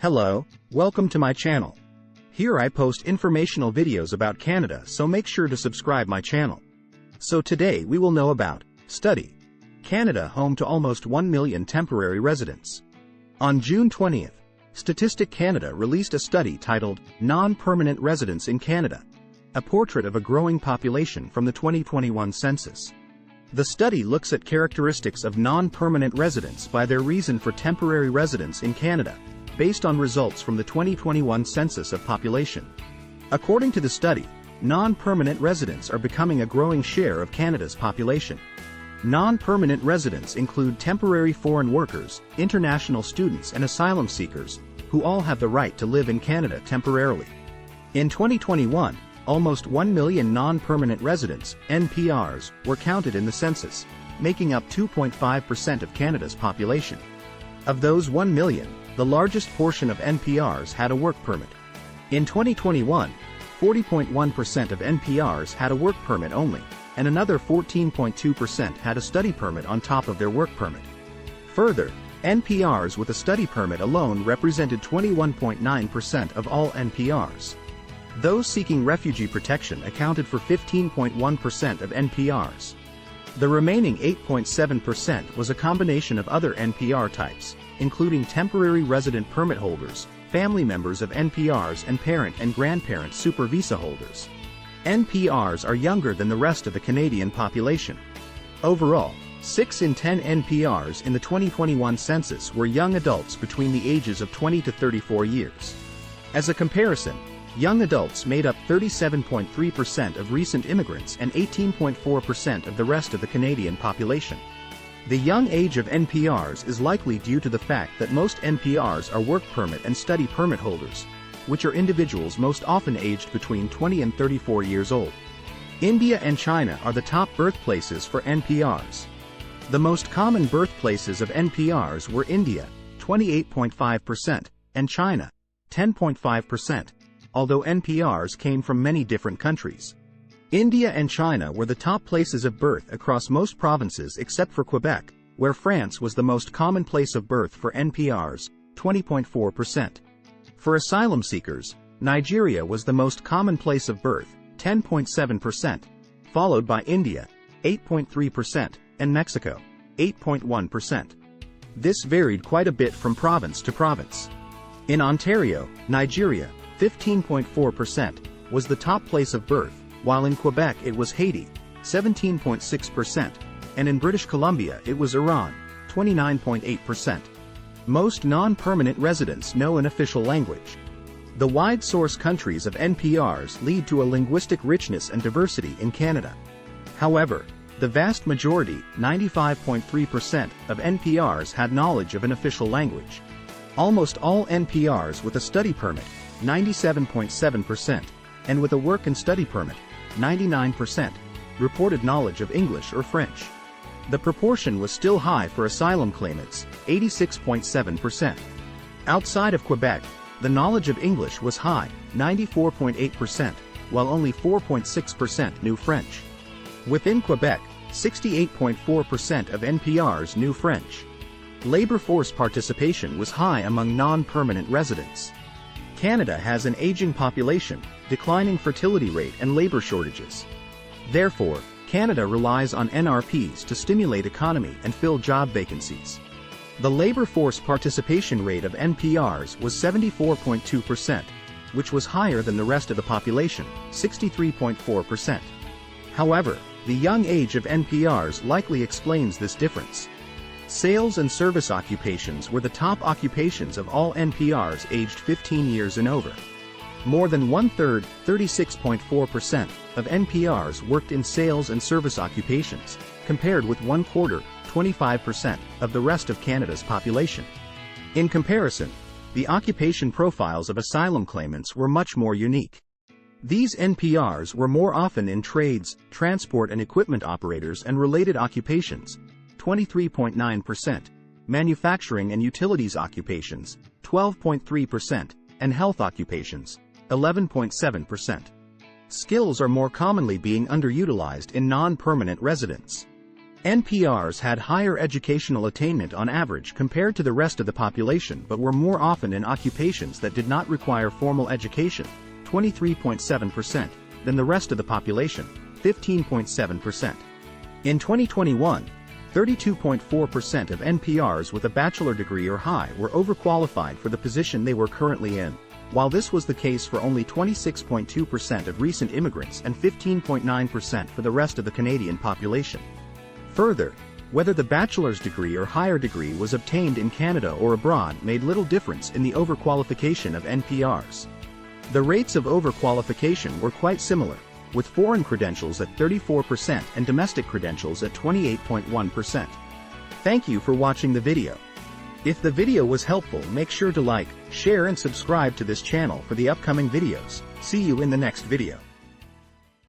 Hello, welcome to my channel. Here I post informational videos about Canada, so make sure to subscribe my channel. So today we will know about study. Canada home to almost 1 million temporary residents. On June 20th, Statistic Canada released a study titled Non-Permanent Residents in Canada, a portrait of a growing population from the 2021 census. The study looks at characteristics of non-permanent residents by their reason for temporary residence in Canada, based on results from the 2021 Census of Population. According to the study, non-permanent residents are becoming a growing share of Canada's population. Non-permanent residents include temporary foreign workers, international students and asylum seekers, who all have the right to live in Canada temporarily. In 2021, almost 1 million non-permanent residents, NPRs, were counted in the census, making up 2.5% of Canada's population. Of those 1 million, the largest portion of NPRs had a work permit. In 2021, 40.1% of NPRs had a work permit only, and another 14.2% had a study permit on top of their work permit. Further, NPRs with a study permit alone represented 21.9% of all NPRs. Those seeking refugee protection accounted for 15.1% of NPRs. The remaining 8.7% was a combination of other NPR types, including temporary resident permit holders, family members of NPRs and parent and grandparent super visa holders. NPRs are younger than the rest of the Canadian population. Overall, 6 in 10 NPRs in the 2021 census were young adults between the ages of 20 to 34 years. As a comparison, young adults made up 37.3% of recent immigrants and 18.4% of the rest of the Canadian population. The young age of NPRs is likely due to the fact that most NPRs are work permit and study permit holders, which are individuals most often aged between 20 and 34 years old. India and China are the top birthplaces for NPRs. The most common birthplaces of NPRs were India, 28.5%, and China, 10.5%, although NPRs came from many different countries. India and China were the top places of birth across most provinces except for Quebec, where France was the most common place of birth for NPRs, 20.4%. For asylum seekers, Nigeria was the most common place of birth, 10.7%, followed by India, 8.3%, and Mexico, 8.1%. This varied quite a bit from province to province. In Ontario, Nigeria, 15.4%, was the top place of birth, while in Quebec it was Haiti, 17.6%, and in British Columbia it was Iran, 29.8%. Most non-permanent residents know an official language. The wide source countries of NPRs lead to a linguistic richness and diversity in Canada. However, the vast majority, 95.3%, of NPRs had knowledge of an official language. Almost all NPRs with a study permit, 97.7%, and with a work and study permit, 99%, reported knowledge of English or French. The proportion was still high for asylum claimants, 86.7%. Outside of Quebec, the knowledge of English was high, 94.8%, while only 4.6% knew French. Within Quebec, 68.4% of NPRs knew French. Labor force participation was high among non-permanent residents. Canada has an aging population, declining fertility rate and labor shortages. Therefore, Canada relies on NRPs to stimulate economy and fill job vacancies. The labor force participation rate of NPRs was 74.2%, which was higher than the rest of the population, 63.4%. However, the young age of NPRs likely explains this difference. Sales and service occupations were the top occupations of all NPRs aged 15 years and over. More than one-third, 36.4%, of NPRs worked in sales and service occupations, compared with one-quarter, 25%, of the rest of Canada's population. In comparison, the occupation profiles of asylum claimants were much more unique. These NPRs were more often in trades, transport and equipment operators and related occupations, 23.9%, manufacturing and utilities occupations, 12.3%, and health occupations, 11.7%. Skills are more commonly being underutilized in non-permanent residents. NPRs had higher educational attainment on average compared to the rest of the population but were more often in occupations that did not require formal education, 23.7%, than the rest of the population, 15.7%. In 2021, 32.4% of NPRs with a bachelor degree or higher were overqualified for the position they were currently in, while this was the case for only 26.2% of recent immigrants and 15.9% for the rest of the Canadian population. Further, whether the bachelor's degree or higher degree was obtained in Canada or abroad made little difference in the overqualification of NPRs. The rates of overqualification were quite similar, with foreign credentials at 34% and domestic credentials at 28.1%. Thank you for watching the video. If the video was helpful, make sure to like, share and subscribe to this channel for the upcoming videos. See you in the next video.